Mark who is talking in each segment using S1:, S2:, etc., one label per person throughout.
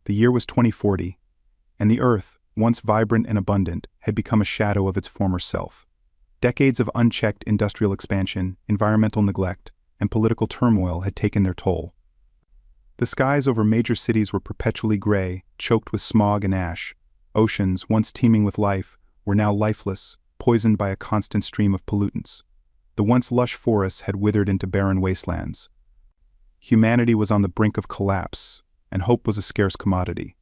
S1: The year was 2040, and the Earth, once vibrant and abundant, had become a shadow of its former self. Decades of unchecked industrial expansion, environmental neglect, and political turmoil had taken their toll. The skies over major cities were perpetually gray, choked with smog and ash. Oceans, once teeming with life, were now lifeless, poisoned by a constant stream of pollutants. The once lush forests had withered into barren wastelands. Humanity was on the brink of collapse, and hope was a scarce commodity.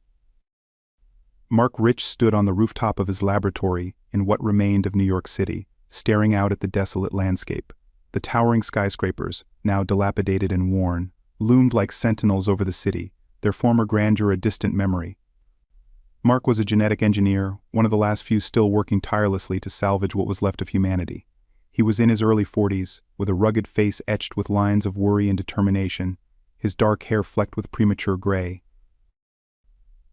S1: Mark Rich stood on the rooftop of his laboratory in what remained of New York City, staring out at the desolate landscape. The towering skyscrapers, now dilapidated and worn, loomed like sentinels over the city, their former grandeur a distant memory. Mark was a genetic engineer, one of the last few still working tirelessly to salvage what was left of humanity. He was in his early 40s, with a rugged face etched with lines of worry and determination, his dark hair flecked with premature gray.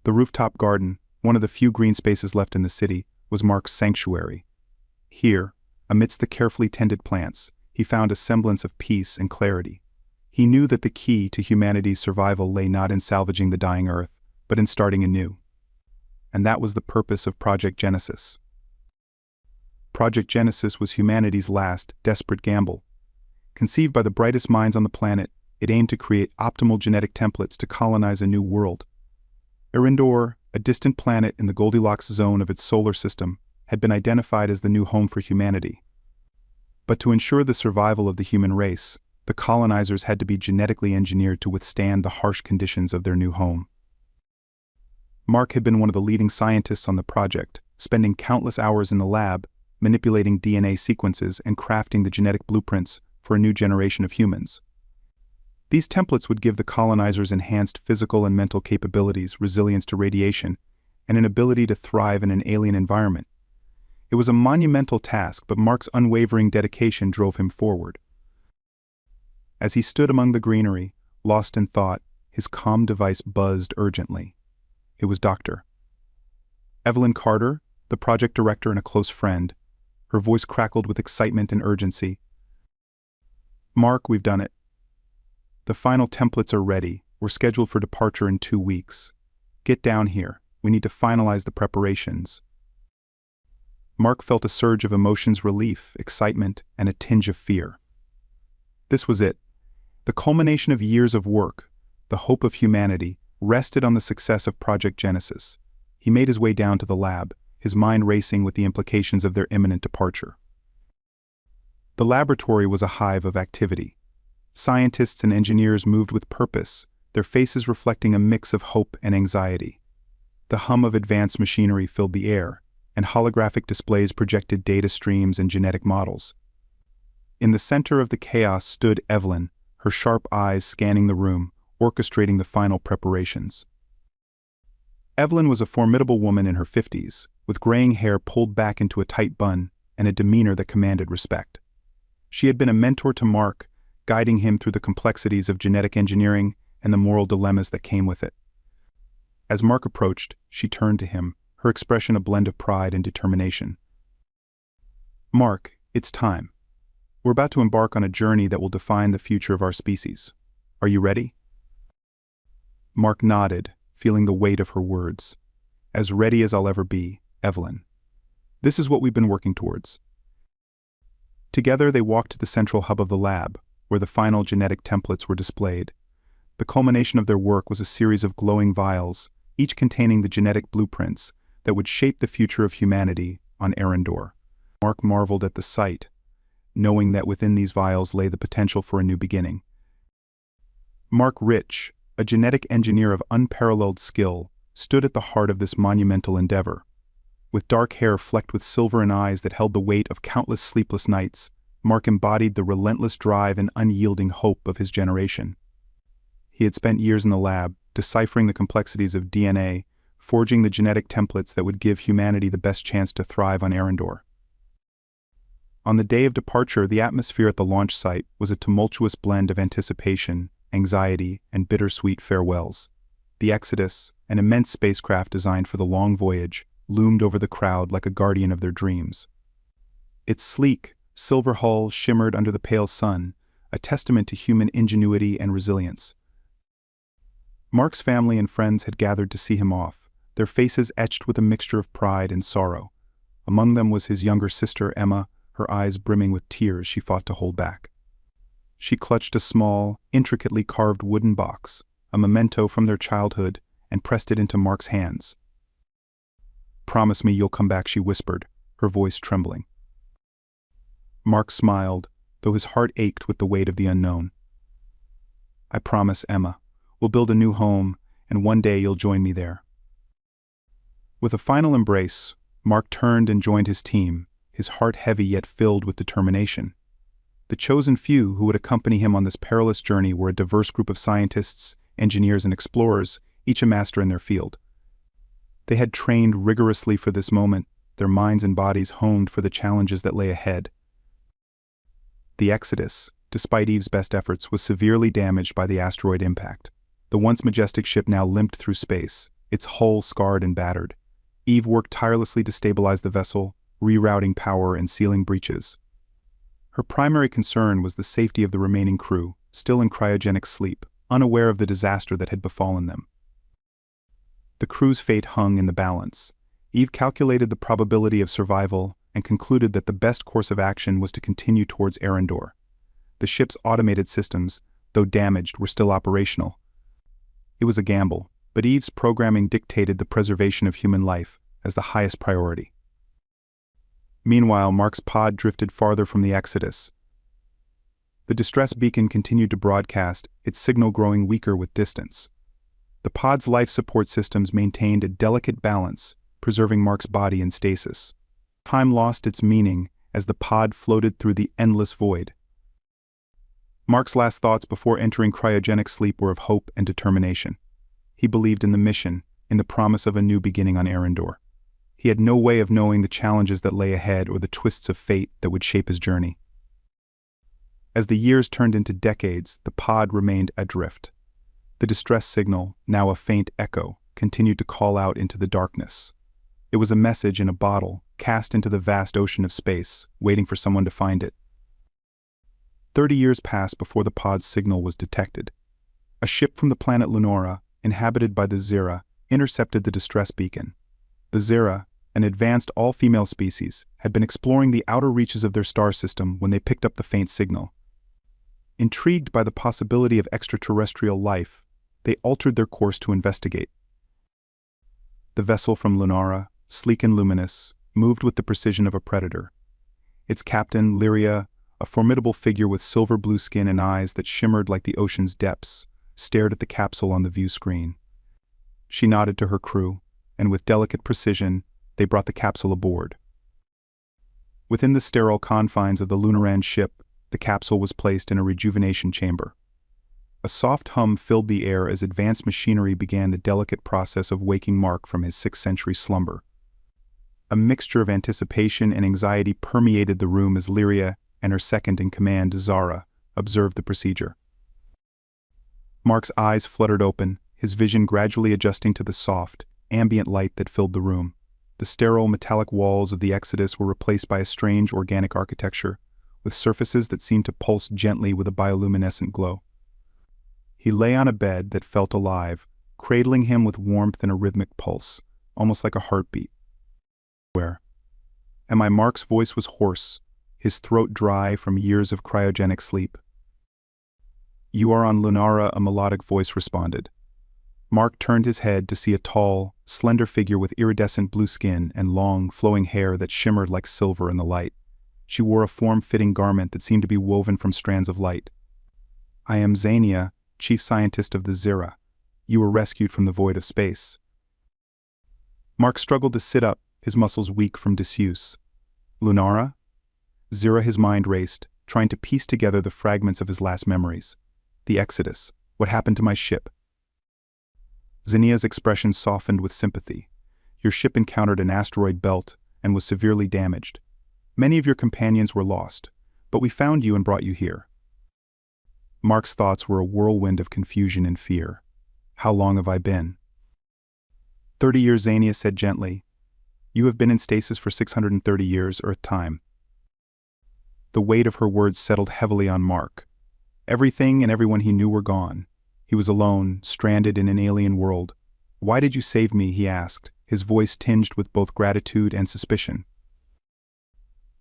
S1: The rooftop garden, one of the few green spaces left in the city, was Mark's sanctuary. Here, amidst the carefully tended plants, he found a semblance of peace and clarity. He knew that the key to humanity's survival lay not in salvaging the dying Earth, but in starting anew. And that was the purpose of Project Genesis. Project Genesis was humanity's last, desperate gamble. Conceived by the brightest minds on the planet, it aimed to create optimal genetic templates to colonize a new world. Erindor, a distant planet in the Goldilocks zone of its solar system, had been identified as the new home for humanity. But to ensure the survival of the human race, the colonizers had to be genetically engineered to withstand the harsh conditions of their new home. Mark had been one of the leading scientists on the project, spending countless hours in the lab, manipulating DNA sequences and crafting the genetic blueprints for a new generation of humans. These templates would give the colonizers enhanced physical and mental capabilities, resilience to radiation, and an ability to thrive in an alien environment. It was a monumental task, but Mark's unwavering dedication drove him forward. As he stood among the greenery, lost in thought, his comm device buzzed urgently. It was Dr. Evelyn Carter, the project director and a close friend. Her voice crackled with excitement and urgency. "Mark, we've done it. The final templates are ready. We're scheduled for departure in 2 weeks. Get down here. We need to finalize the preparations." Mark felt a surge of emotions: relief, excitement, and a tinge of fear. This was it. The culmination of years of work, the hope of humanity, rested on the success of Project Genesis. He made his way down to the lab, his mind racing with the implications of their imminent departure. The laboratory was a hive of activity. Scientists and engineers moved with purpose, their faces reflecting a mix of hope and anxiety. The hum of advanced machinery filled the air, and holographic displays projected data streams and genetic models. In the center of the chaos stood Evelyn, her sharp eyes scanning the room, orchestrating the final preparations. Evelyn was a formidable woman in her 50s, with graying hair pulled back into a tight bun and a demeanor that commanded respect. She had been a mentor to Mark, guiding him through the complexities of genetic engineering and the moral dilemmas that came with it. As Mark approached, she turned to him, her expression a blend of pride and determination. "Mark, it's time. We're about to embark on a journey that will define the future of our species. Are you ready?" Mark nodded, feeling the weight of her words. "As ready as I'll ever be, Evelyn. This is what we've been working towards." Together they walked to the central hub of the lab, where the final genetic templates were displayed. The culmination of their work was a series of glowing vials, each containing the genetic blueprints that would shape the future of humanity on Erindor. Mark marveled at the sight, knowing that within these vials lay the potential for a new beginning. Mark Rich, a genetic engineer of unparalleled skill, stood at the heart of this monumental endeavor. With dark hair flecked with silver and eyes that held the weight of countless sleepless nights, Mark embodied the relentless drive and unyielding hope of his generation. He had spent years in the lab, deciphering the complexities of DNA, forging the genetic templates that would give humanity the best chance to thrive on Erindor. On the day of departure, the atmosphere at the launch site was a tumultuous blend of anticipation, anxiety, and bittersweet farewells. The Exodus, an immense spacecraft designed for the long voyage, loomed over the crowd like a guardian of their dreams. Its sleek, silver hull shimmered under the pale sun, a testament to human ingenuity and resilience. Mark's family and friends had gathered to see him off, their faces etched with a mixture of pride and sorrow. Among them was his younger sister, Emma, her eyes brimming with tears she fought to hold back. She clutched a small, intricately carved wooden box, a memento from their childhood, and pressed it into Mark's hands. "Promise me you'll come back," she whispered, her voice trembling. Mark smiled, though his heart ached with the weight of the unknown. "I promise, Emma. We'll build a new home, and one day you'll join me there." With a final embrace, Mark turned and joined his team, his heart heavy yet filled with determination. The chosen few who would accompany him on this perilous journey were a diverse group of scientists, engineers, and explorers, each a master in their field. They had trained rigorously for this moment, their minds and bodies honed for the challenges that lay ahead. The Exodus, despite Eve's best efforts, was severely damaged by the asteroid impact. The once majestic ship now limped through space, its hull scarred and battered. Eve worked tirelessly to stabilize the vessel, rerouting power and sealing breaches. Her primary concern was the safety of the remaining crew, still in cryogenic sleep, unaware of the disaster that had befallen them. The crew's fate hung in the balance. Eve calculated the probability of survival and concluded that the best course of action was to continue towards Arendor. The ship's automated systems, though damaged, were still operational. It was a gamble, but Eve's programming dictated the preservation of human life as the highest priority. Meanwhile, Mark's pod drifted farther from the Exodus. The distress beacon continued to broadcast, its signal growing weaker with distance. The pod's life support systems maintained a delicate balance, preserving Mark's body in stasis. Time lost its meaning as the pod floated through the endless void. Mark's last thoughts before entering cryogenic sleep were of hope and determination. He believed in the mission, in the promise of a new beginning on Arendor. He had no way of knowing the challenges that lay ahead or the twists of fate that would shape his journey. As the years turned into decades, the pod remained adrift. The distress signal, now a faint echo, continued to call out into the darkness. It was a message in a bottle, cast into the vast ocean of space, waiting for someone to find it. 30 years passed before the pod's signal was detected. A ship from the planet Lunora, inhabited by the Cyro, intercepted the distress beacon. The Cyro, an advanced all-female species, had been exploring the outer reaches of their star system when they picked up the faint signal. Intrigued by the possibility of extraterrestrial life, they altered their course to investigate. The vessel from Lunara, sleek and luminous, moved with the precision of a predator. Its captain, Lyria, a formidable figure with silver-blue skin and eyes that shimmered like the ocean's depths, stared at the capsule on the view screen. She nodded to her crew, and with delicate precision, they brought the capsule aboard. Within the sterile confines of the Lunaran ship, the capsule was placed in a rejuvenation chamber. A soft hum filled the air as advanced machinery began the delicate process of waking Mark from his 6th-century slumber. A mixture of anticipation and anxiety permeated the room as Lyria and her second-in-command, Zara, observed the procedure. Mark's eyes fluttered open, his vision gradually adjusting to the soft, ambient light that filled the room. The sterile metallic walls of the Exodus were replaced by a strange organic architecture, with surfaces that seemed to pulse gently with a bioluminescent glow. He lay on a bed that felt alive, cradling him with warmth and a rhythmic pulse, almost like a heartbeat. "Where am I?" Mark's voice was hoarse, his throat dry from years of cryogenic sleep. "You are on Lunara," a melodic voice responded. Mark turned his head to see a tall, slender figure with iridescent blue skin and long, flowing hair that shimmered like silver in the light. She wore a form-fitting garment that seemed to be woven from strands of light. "I am Xania, chief scientist of the Cyro. You were rescued from the void of space." Mark struggled to sit up, his muscles weak from disuse. "Lunara?" Cyro, his mind raced, trying to piece together the fragments of his last memories. "The Exodus. What happened to my ship?" Xenia's expression softened with sympathy. "Your ship encountered an asteroid belt and was severely damaged. Many of your companions were lost, but we found you and brought you here." Mark's thoughts were a whirlwind of confusion and fear. "How long have I been?" 30 years, Xenia said gently. "You have been in stasis for 630 years, Earth time." The weight of her words settled heavily on Mark. Everything and everyone he knew were gone. He was alone, stranded in an alien world. "Why did you save me?" he asked, his voice tinged with both gratitude and suspicion.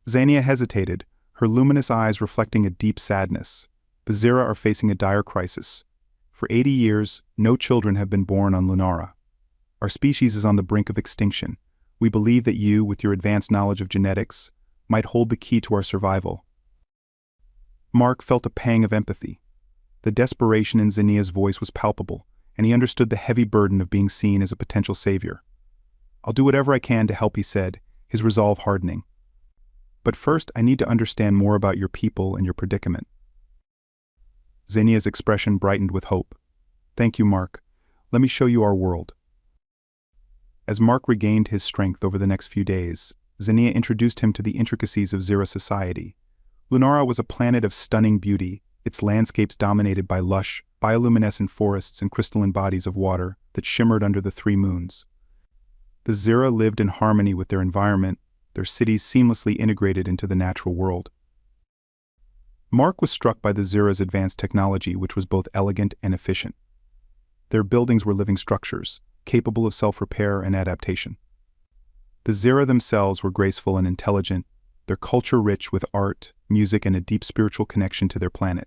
S1: Xenia hesitated, her luminous eyes reflecting a deep sadness. The Zira are facing a dire crisis. For 80 years, no children have been born on Lunara. Our species is on the brink of extinction. We believe that you, with your advanced knowledge of genetics, might hold the key to our survival. Mark felt a pang of empathy. The desperation in Xenia's voice was palpable, and he understood the heavy burden of being seen as a potential savior. "I'll do whatever I can to help," he said, his resolve hardening. "But first, I need to understand more about your people and your predicament." Xenia's expression brightened with hope. "Thank you, Mark. Let me show you our world." As Mark regained his strength over the next few days, Xenia introduced him to the intricacies of Zira society. Lunara was a planet of stunning beauty, its landscapes dominated by lush, bioluminescent forests and crystalline bodies of water that shimmered under the three moons. The Zira lived in harmony with their environment, their cities seamlessly integrated into the natural world. Mark was struck by the Zira's advanced technology, which was both elegant and efficient. Their buildings were living structures, capable of self-repair and adaptation. The Zira themselves were graceful and intelligent, their culture rich with art, music, and a deep spiritual connection to their planet.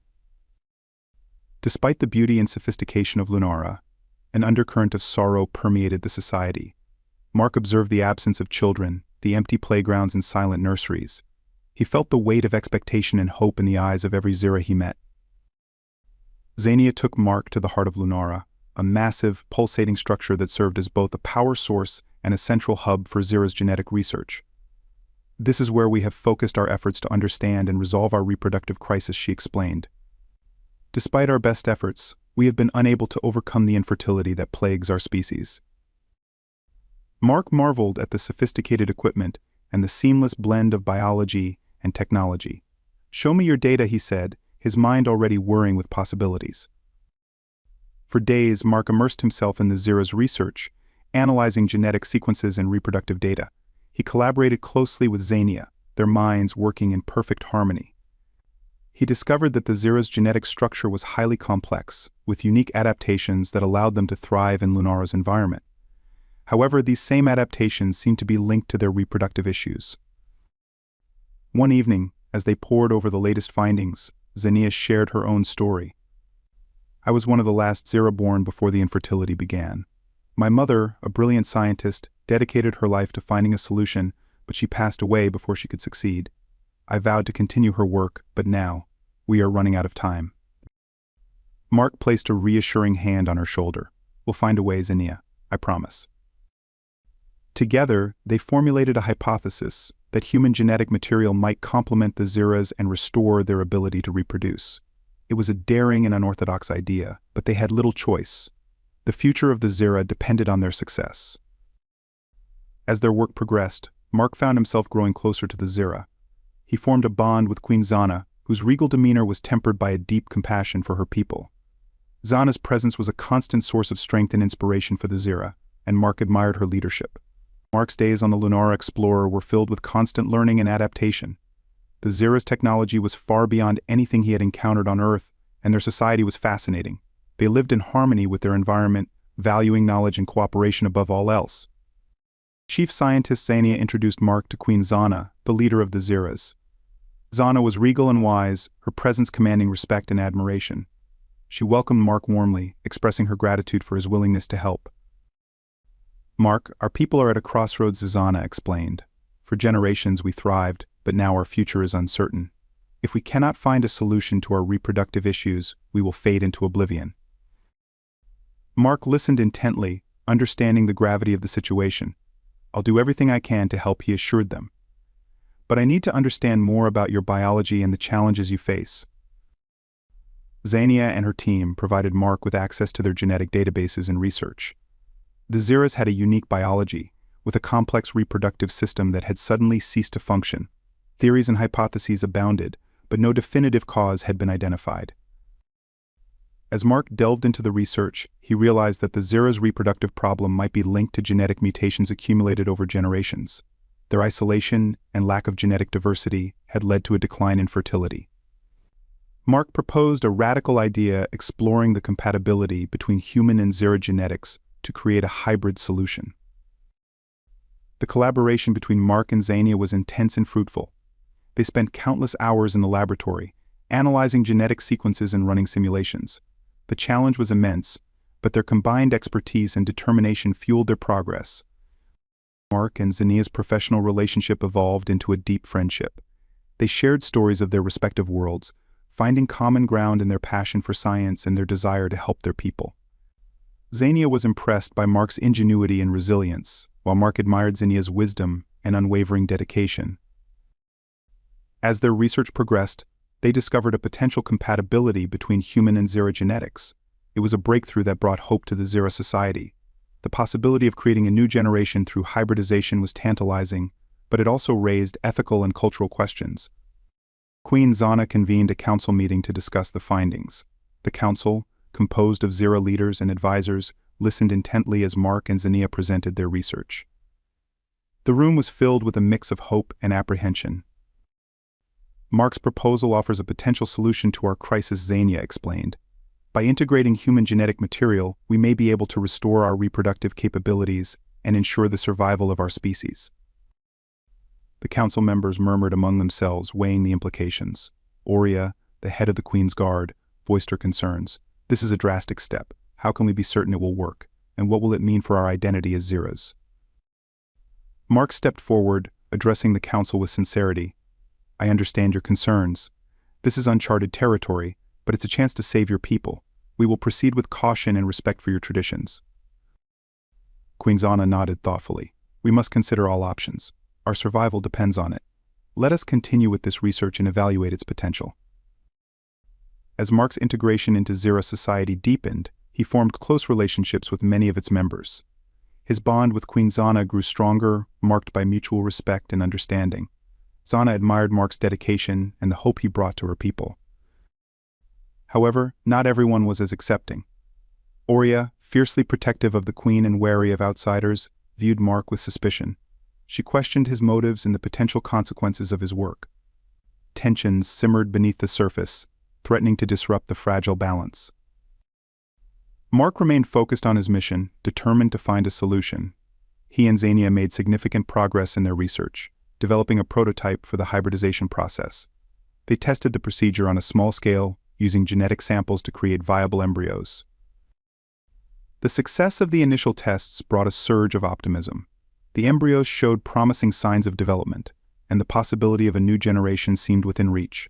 S1: Despite the beauty and sophistication of Lunara, an undercurrent of sorrow permeated the society. Mark observed the absence of children, the empty playgrounds and silent nurseries. He felt the weight of expectation and hope in the eyes of every Zira he met. Xenia took Mark to the heart of Lunara, a massive, pulsating structure that served as both a power source and a central hub for Zira's genetic research. "This is where we have focused our efforts to understand and resolve our reproductive crisis," she explained. "Despite our best efforts, we have been unable to overcome the infertility that plagues our species." Mark marveled at the sophisticated equipment and the seamless blend of biology and technology. "Show me your data," he said, his mind already whirring with possibilities. For days, Mark immersed himself in the Zira's research, analyzing genetic sequences and reproductive data. He collaborated closely with Xenia, their minds working in perfect harmony. He discovered that the Zira's genetic structure was highly complex, with unique adaptations that allowed them to thrive in Lunara's environment. However, these same adaptations seemed to be linked to their reproductive issues. One evening, as they pored over the latest findings, Xenia shared her own story. "I was one of the last Zira born before the infertility began. My mother, a brilliant scientist, dedicated her life to finding a solution, but she passed away before she could succeed. I vowed to continue her work, but now, we are running out of time." Mark placed a reassuring hand on her shoulder. "We'll find a way, Xenia, I promise." Together, they formulated a hypothesis that human genetic material might complement the Ziras and restore their ability to reproduce. It was a daring and unorthodox idea, but they had little choice. The future of the Zira depended on their success. As their work progressed, Mark found himself growing closer to the Zira. He formed a bond with Queen Zana, whose regal demeanor was tempered by a deep compassion for her people. Zana's presence was a constant source of strength and inspiration for the Zira, and Mark admired her leadership. Mark's days on the Lunara Explorer were filled with constant learning and adaptation. The Zira's technology was far beyond anything he had encountered on Earth, and their society was fascinating. They lived in harmony with their environment, valuing knowledge and cooperation above all else. Chief Scientist Xenia introduced Mark to Queen Zana, the leader of the Ziras. Zana was regal and wise, her presence commanding respect and admiration. She welcomed Mark warmly, expressing her gratitude for his willingness to help. "Mark, our people are at a crossroads," Zana explained. "For generations we thrived, but now our future is uncertain. If we cannot find a solution to our reproductive issues, we will fade into oblivion." Mark listened intently, understanding the gravity of the situation. "I'll do everything I can to help," he assured them. "But I need to understand more about your biology and the challenges you face." Xenia and her team provided Mark with access to their genetic databases and research. The Ziras had a unique biology, with a complex reproductive system that had suddenly ceased to function. Theories and hypotheses abounded, but no definitive cause had been identified. As Mark delved into the research, he realized that the Zira's reproductive problem might be linked to genetic mutations accumulated over generations. Their isolation and lack of genetic diversity had led to a decline in fertility. Mark proposed a radical idea exploring the compatibility between human and Zero genetics to create a hybrid solution. The collaboration between Mark and Xenia was intense and fruitful. They spent countless hours in the laboratory, analyzing genetic sequences and running simulations. The challenge was immense, but their combined expertise and determination fueled their progress. Mark and Xenia's professional relationship evolved into a deep friendship. They shared stories of their respective worlds, finding common ground in their passion for science and their desire to help their people. Xenia was impressed by Mark's ingenuity and resilience, while Mark admired Xenia's wisdom and unwavering dedication. As their research progressed, they discovered a potential compatibility between human and Zero genetics. It was a breakthrough that brought hope to the Zero society. The possibility of creating a new generation through hybridization was tantalizing, but it also raised ethical and cultural questions. Queen Xana convened a council meeting to discuss the findings. The council, composed of Zero leaders and advisors, listened intently as Mark and Xenia presented their research. The room was filled with a mix of hope and apprehension. Mark's proposal offers a potential solution to our crisis, Xenia explained. By integrating human genetic material, we may be able to restore our reproductive capabilities and ensure the survival of our species. The council members murmured among themselves, weighing the implications. Aurea, the head of the Queen's Guard, voiced her concerns. This is a drastic step. How can we be certain it will work? And what will it mean for our identity as Zeros? Mark stepped forward, addressing the council with sincerity. I understand your concerns. This is uncharted territory, but it's a chance to save your people. We will proceed with caution and respect for your traditions. Queen Xana nodded thoughtfully. We must consider all options. Our survival depends on it. Let us continue with this research and evaluate its potential. As Mark's integration into Zero society deepened, he formed close relationships with many of its members. His bond with Queen Xana grew stronger, marked by mutual respect and understanding. Xana admired Mark's dedication and the hope he brought to her people. However, not everyone was as accepting. Aurea, fiercely protective of the Queen and wary of outsiders, viewed Mark with suspicion. She questioned his motives and the potential consequences of his work. Tensions simmered beneath the surface, threatening to disrupt the fragile balance. Mark remained focused on his mission, determined to find a solution. He and Xenia made significant progress in their research, developing a prototype for the hybridization process. They tested the procedure on a small scale, using genetic samples to create viable embryos. The success of the initial tests brought a surge of optimism. The embryos showed promising signs of development, and the possibility of a new generation seemed within reach.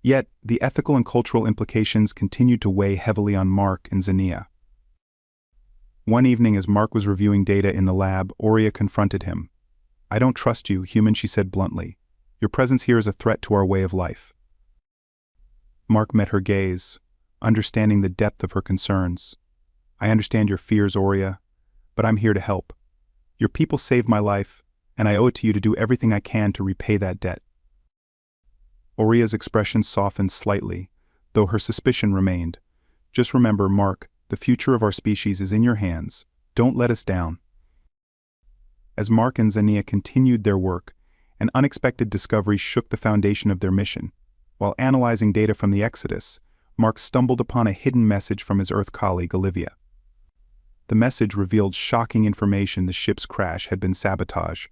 S1: Yet, the ethical and cultural implications continued to weigh heavily on Mark and Xenia. One evening, as Mark was reviewing data in the lab, Aurea confronted him. I don't trust you, human, she said bluntly. Your presence here is a threat to our way of life. Mark met her gaze, understanding the depth of her concerns. I understand your fears, Aurea, but I'm here to help. Your people saved my life, and I owe it to you to do everything I can to repay that debt. Aurea's expression softened slightly, though her suspicion remained. Just remember, Mark, the future of our species is in your hands. Don't let us down. As Mark and Xenia continued their work, an unexpected discovery shook the foundation of their mission. While analyzing data from the Exodus, Mark stumbled upon a hidden message from his Earth colleague, Olivia. The message revealed shocking information: the ship's crash had been sabotage.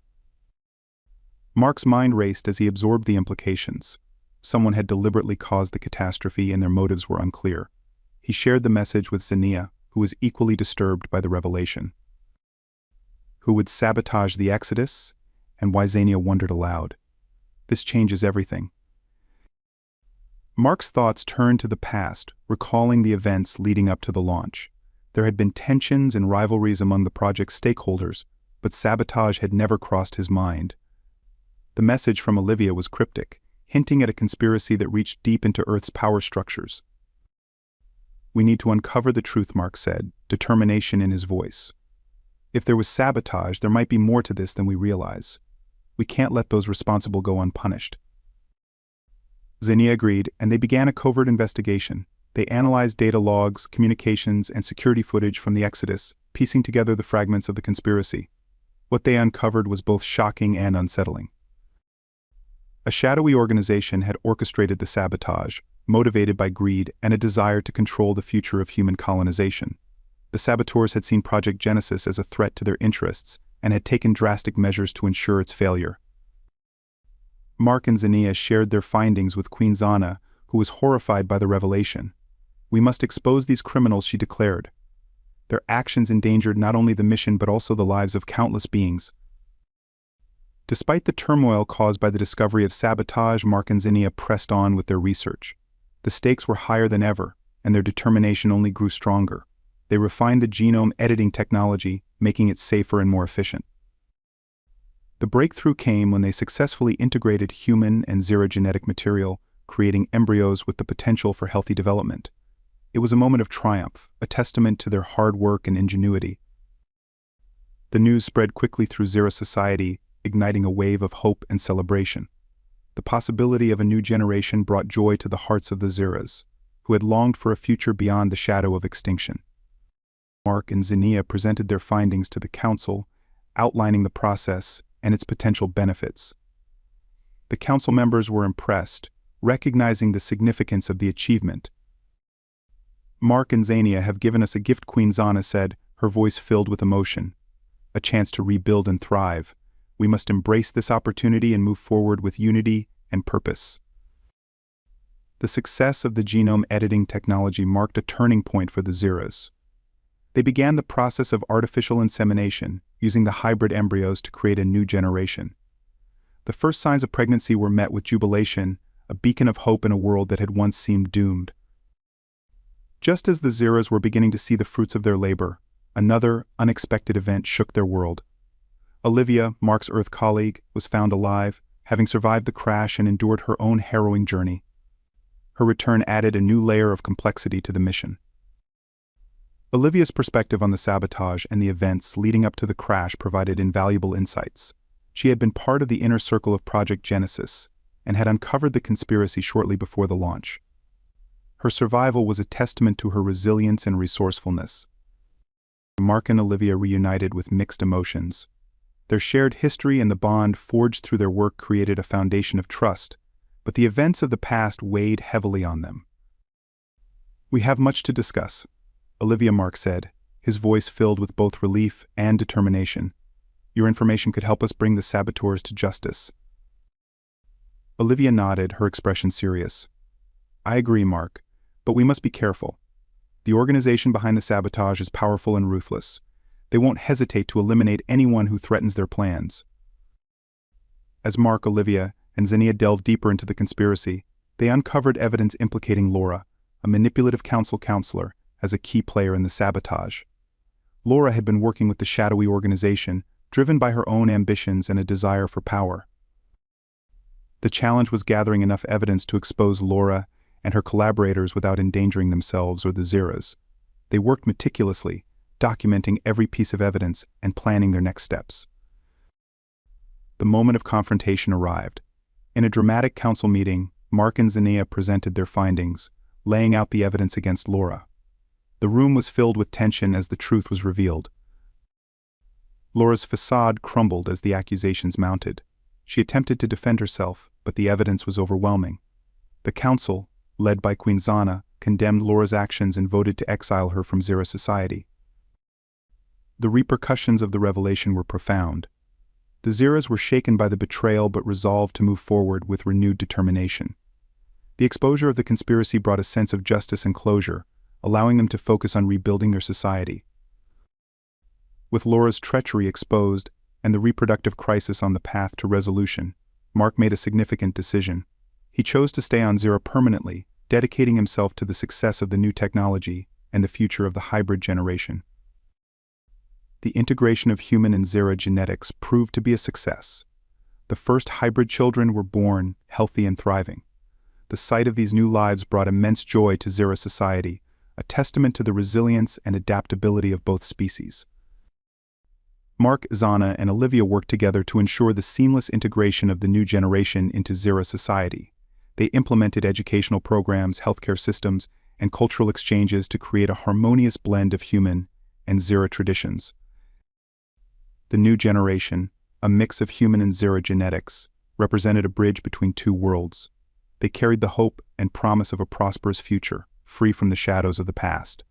S1: Mark's mind raced as he absorbed the implications. Someone had deliberately caused the catastrophe and their motives were unclear. He shared the message with Xenia, who was equally disturbed by the revelation. Who would sabotage the Exodus? And why? Xenia wondered aloud. This changes everything. Mark's thoughts turned to the past, recalling the events leading up to the launch. There had been tensions and rivalries among the project's stakeholders, but sabotage had never crossed his mind. The message from Olivia was cryptic, hinting at a conspiracy that reached deep into Earth's power structures. We need to uncover the truth, Mark said, determination in his voice. If there was sabotage, there might be more to this than we realize. We can't let those responsible go unpunished. Xenia agreed, and they began a covert investigation. They analyzed data logs, communications, and security footage from the Exodus, piecing together the fragments of the conspiracy. What they uncovered was both shocking and unsettling. A shadowy organization had orchestrated the sabotage, motivated by greed and a desire to control the future of human colonization. The saboteurs had seen Project Genesis as a threat to their interests and had taken drastic measures to ensure its failure. Mark and Xenia shared their findings with Queen Zana, who was horrified by the revelation. "We must expose these criminals," she declared. "Their actions endangered not only the mission but also the lives of countless beings." Despite the turmoil caused by the discovery of sabotage, Mark and Xenia pressed on with their research. The stakes were higher than ever, and their determination only grew stronger. They refined the genome editing technology, making it safer and more efficient. The breakthrough came when they successfully integrated human and Cyro genetic material, creating embryos with the potential for healthy development. It was a moment of triumph, a testament to their hard work and ingenuity. The news spread quickly through Cyro society, igniting a wave of hope and celebration. The possibility of a new generation brought joy to the hearts of the Cyros, who had longed for a future beyond the shadow of extinction. Mark and Xenia presented their findings to the council, outlining the process and its potential benefits. The council members were impressed, recognizing the significance of the achievement. "Mark and Xenia have given us a gift," Queen Zana said, her voice filled with emotion. "A chance to rebuild and thrive. We must embrace this opportunity and move forward with unity and purpose." The success of the genome editing technology marked a turning point for the Cyros. They began the process of artificial insemination, using the hybrid embryos to create a new generation. The first signs of pregnancy were met with jubilation, a beacon of hope in a world that had once seemed doomed. Just as the Cyros were beginning to see the fruits of their labor, another unexpected event shook their world. Olivia, Mark's Earth colleague, was found alive, having survived the crash and endured her own harrowing journey. Her return added a new layer of complexity to the mission. Olivia's perspective on the sabotage and the events leading up to the crash provided invaluable insights. She had been part of the inner circle of Project Genesis and had uncovered the conspiracy shortly before the launch. Her survival was a testament to her resilience and resourcefulness. Mark and Olivia reunited with mixed emotions. Their shared history and the bond forged through their work created a foundation of trust, but the events of the past weighed heavily on them. "We have much to discuss," Olivia Mark said, his voice filled with both relief and determination. "Your information could help us bring the saboteurs to justice." Olivia nodded, her expression serious. "I agree, Mark, but we must be careful. The organization behind the sabotage is powerful and ruthless. They won't hesitate to eliminate anyone who threatens their plans." As Mark, Olivia, and Xenia delved deeper into the conspiracy, they uncovered evidence implicating Laura, a manipulative council counselor, as a key player in the sabotage. Laura had been working with the shadowy organization, driven by her own ambitions and a desire for power. The challenge was gathering enough evidence to expose Laura and her collaborators without endangering themselves or the Cyros. They worked meticulously, documenting every piece of evidence and planning their next steps. The moment of confrontation arrived. In a dramatic council meeting, Mark and Xenia presented their findings, laying out the evidence against Laura. The room was filled with tension as the truth was revealed. Laura's facade crumbled as the accusations mounted. She attempted to defend herself, but the evidence was overwhelming. The council, led by Queen Zana, condemned Laura's actions and voted to exile her from Cyro society. The repercussions of the revelation were profound. The Cyros were shaken by the betrayal but resolved to move forward with renewed determination. The exposure of the conspiracy brought a sense of justice and closure, allowing them to focus on rebuilding their society. With Laura's treachery exposed and the reproductive crisis on the path to resolution, Mark made a significant decision. He chose to stay on Cyro permanently, dedicating himself to the success of the new technology and the future of the hybrid generation. The integration of human and Cyro genetics proved to be a success. The first hybrid children were born, healthy and thriving. The sight of these new lives brought immense joy to Cyro society, a testament to the resilience and adaptability of both species. Mark, Zana, and Olivia worked together to ensure the seamless integration of the new generation into Cyro society. They implemented educational programs, healthcare systems, and cultural exchanges to create a harmonious blend of human and Cyro traditions. The new generation, a mix of human and Cyro genetics, represented a bridge between two worlds. they carried the hope and promise of a prosperous future, free from the shadows of the past.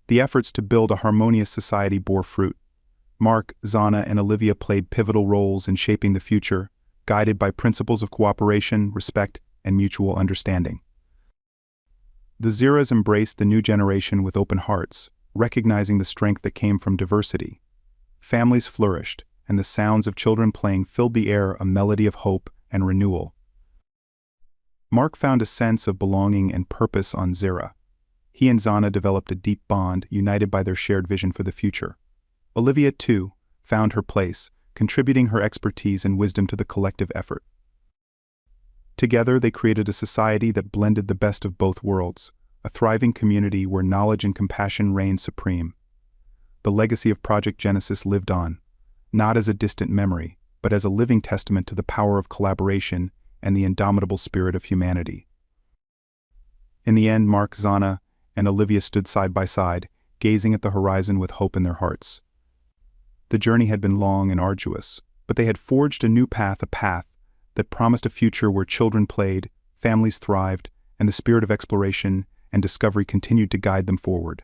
S1: The efforts to build a harmonious society bore fruit. Mark, Zana, and Olivia played pivotal roles in shaping the future, guided by principles of cooperation, respect, and mutual understanding. The Zeras embraced the new generation with open hearts, recognizing the strength that came from diversity. Families flourished, and the sounds of children playing filled the air, a melody of hope and renewal. Mark found a sense of belonging and purpose on Zera. He and Zana developed a deep bond, united by their shared vision for the future. Olivia, too, found her place, contributing her expertise and wisdom to the collective effort. Together, they created a society that blended the best of both worlds, a thriving community where knowledge and compassion reigned supreme. The legacy of Project Genesis lived on, not as a distant memory, but as a living testament to the power of collaboration and the indomitable spirit of humanity. In the end, Mark, Zana, and Olivia stood side by side, gazing at the horizon with hope in their hearts. The journey had been long and arduous, but they had forged a new path, a path that promised a future where children played, families thrived, and the spirit of exploration and discovery continued to guide them forward.